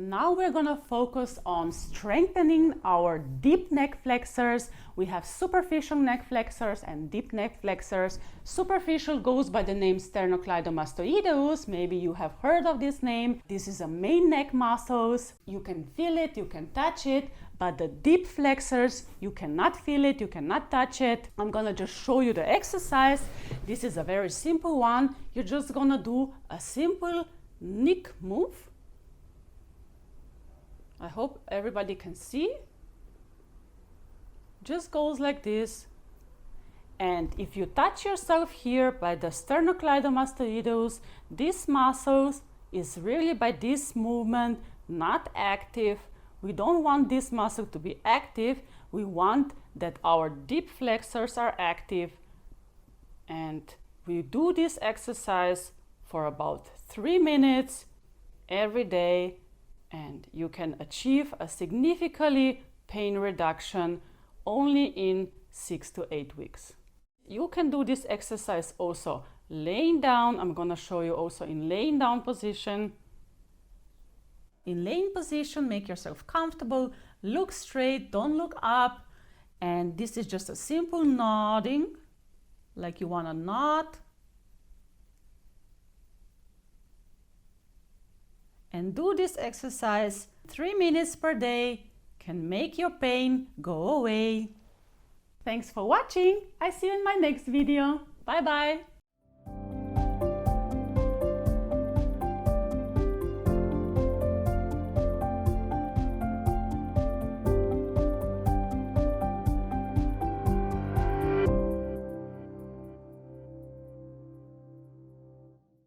Now we're gonna focus on strengthening our deep neck flexors. We have superficial neck flexors and deep neck flexors. Superficial goes by the name sternocleidomastoideus. Maybe you have heard of this name. This is a main neck muscles. You can feel it, you can touch it, but the deep flexors, you cannot feel it, you cannot touch it. I'm gonna just show you the exercise. This is a very simple one. You're just gonna do a simple neck move. I hope everybody can see. Just goes like this. And if you touch yourself here by the sternocleidomastoideus, this muscle is really by this movement not active. We don't want this muscle to be active. We want that our deep flexors are active. And we do this exercise for about 3 minutes every day. And you can achieve a significantly pain reduction only in 6 to 8 weeks. You can do this exercise also laying down. I'm going to show you also in laying down position. In laying position, make yourself comfortable, look straight, don't look up. And this is just a simple nodding, like you want to nod. And do this exercise 3 minutes per day, can make your pain go away. Thanks for watching. I see you in my next video. Bye bye.